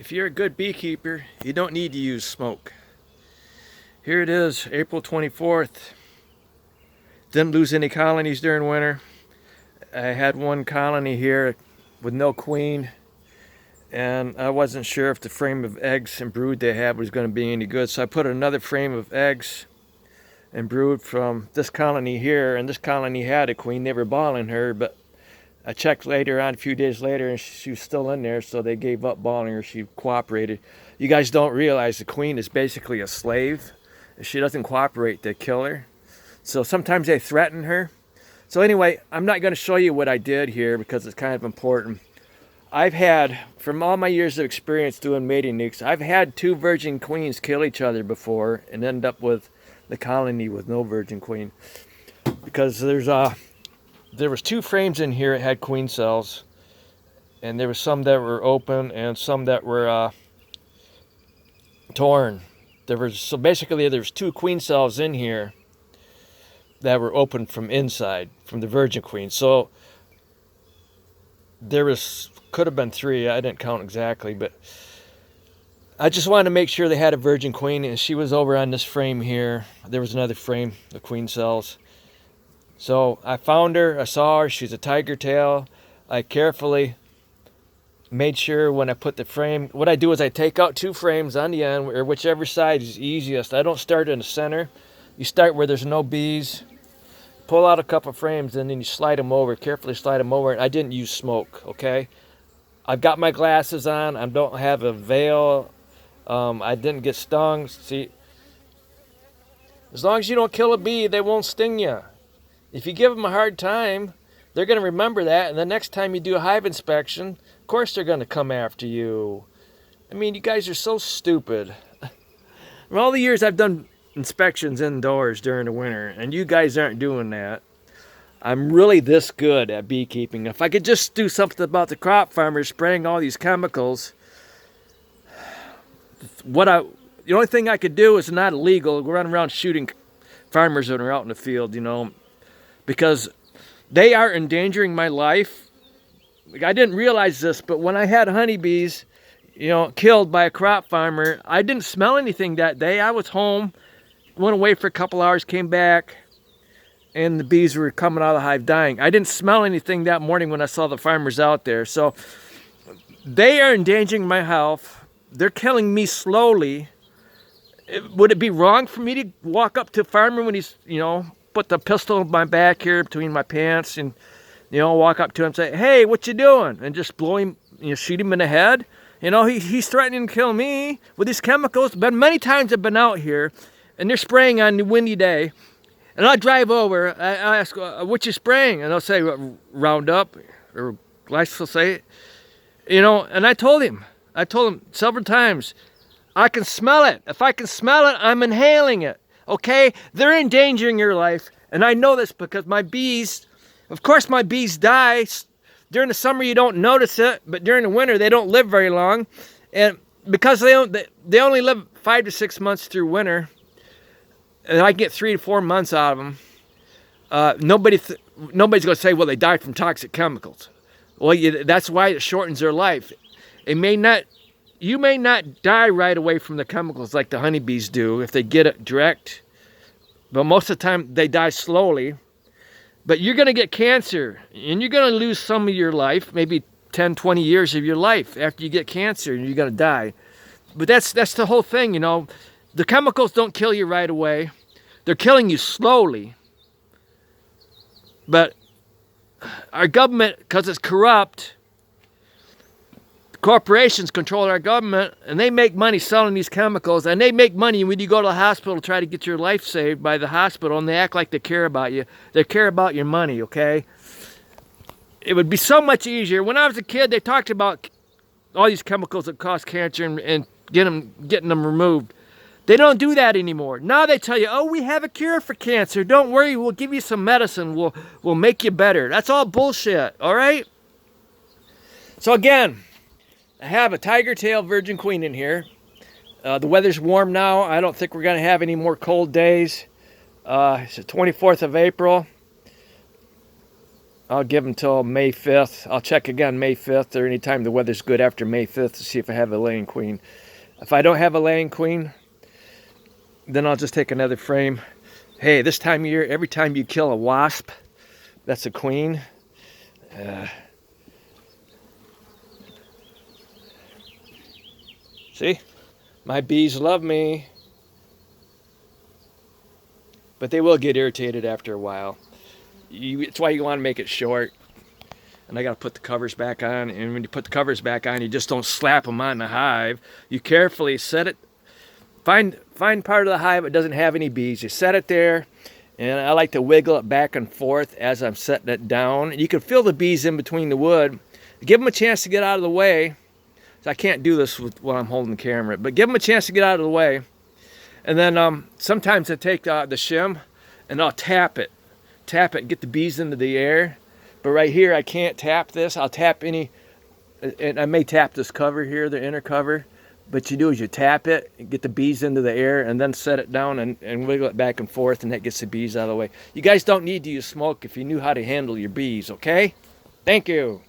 If you're a good beekeeper, you don't need to use smoke. Here it is, April 24th. Didn't lose any colonies during winter. I had one colony here with no queen, and I wasn't sure if the frame of eggs and brood they had was going to be any good, so I put another frame of eggs and brood from this colony here, and this colony had a queen. They were balling her, but I checked later on, a few days later, and she was still in there, so they gave up balling her. She cooperated. You guys don't realize the queen is basically a slave. If she doesn't cooperate, they kill her. So sometimes they threaten her. So anyway, I'm not going to show you what I did here because it's kind of important. I've had, from all my years of experience doing mating nukes, I've had 2 virgin queens kill each other before and end up with the colony with no virgin queen. Because there was 2 frames in here that had queen cells, and there was some that were open and some that were torn. So basically there's 2 queen cells in here that were open from inside, from the virgin queen. So could have been 3. I didn't count exactly, but I just wanted to make sure they had a virgin queen, and she was over on this frame here. There was another frame of queen cells. So I found her, I saw her, she's a tiger tail. I carefully made sure when I put the frame, what I do is I take out 2 frames on the end, or whichever side is easiest. I don't start in the center. You start where there's no bees, pull out a couple frames, and then you slide them over, carefully slide them over. And I didn't use smoke, okay? I've got my glasses on, I don't have a veil, I didn't get stung. See, as long as you don't kill a bee, they won't sting you. If you give them a hard time, they're going to remember that, and the next time you do a hive inspection, of course they're going to come after you. I mean, you guys are so stupid. In all the years I've done inspections indoors during the winter, and you guys aren't doing that. I'm really this good at beekeeping. If I could just do something about the crop farmers spraying all these chemicals, the only thing I could do is not illegal, run around shooting farmers that are out in the field, because they are endangering my life. I didn't realize this, but when I had honeybees, killed by a crop farmer, I didn't smell anything that day. I was home, went away for a couple hours, came back, and the bees were coming out of the hive dying. I didn't smell anything that morning when I saw the farmers out there. So they are endangering my health. They're killing me slowly. Would it be wrong for me to walk up to a farmer when he's, put the pistol in my back here between my pants and, walk up to him and say, "Hey, what you doing?" And just blow him, shoot him in the head? He's threatening to kill me with these chemicals. But many times I've been out here and they're spraying on a windy day. And I'll drive over, I ask, "What you spraying?" And they'll say, "Roundup," or glyphosate. And I told him several times, I can smell it. If I can smell it, I'm inhaling it. Okay? They're endangering your life. And I know this because my bees die. During the summer, you don't notice it. But during the winter, they don't live very long. And because they only live 5 to 6 months through winter, and I get 3 to 4 months out of them, nobody's going to say, "Well, they died from toxic chemicals." Well, that's why it shortens their life. You may not die right away from the chemicals like the honeybees do if they get it direct. But most of the time, they die slowly. But you're going to get cancer, and you're going to lose some of your life, maybe 10, 20 years of your life after you get cancer, and you're going to die. But that's the whole thing, The chemicals don't kill you right away. They're killing you slowly. But our government, because it's corrupt, corporations control our government, and they make money selling these chemicals, and they make money when you go to the hospital to try to get your life saved by the hospital, and they act like they care about you. They care about your money, okay? It would be so much easier. When I was a kid, they talked about all these chemicals that cause cancer and getting them removed. They don't do that anymore. Now they tell you, "Oh, we have a cure for cancer. Don't worry, we'll give you some medicine. We'll make you better." That's all bullshit, all right? So again, I have a tiger tail virgin queen in here. The weather's warm now. I don't think we're going to have any more cold days. It's the 24th of April. I'll give them till May 5th. I'll check again May 5th or anytime the weather's good after May 5th to see if I have a laying queen. If I don't have a laying queen, then I'll just take another frame. Hey, this time of year, every time you kill a wasp, that's a queen. See? My bees love me. But they will get irritated after a while. It's why you want to make it short. And I got to put the covers back on. And when you put the covers back on, you just don't slap them on the hive. You carefully set it. Find part of the hive that doesn't have any bees. You set it there. And I like to wiggle it back and forth as I'm setting it down. You can feel the bees in between the wood. Give them a chance to get out of the way. So I can't do this while I'm holding the camera. But give them a chance to get out of the way. And then sometimes I take the shim and I'll tap it. Tap it and get the bees into the air. But right here I can't tap this. I'll tap any, and I may tap this cover here, the inner cover. But you do is you tap it, and get the bees into the air, and then set it down and wiggle it back and forth, and that gets the bees out of the way. You guys don't need to use smoke if you knew how to handle your bees, okay? Thank you.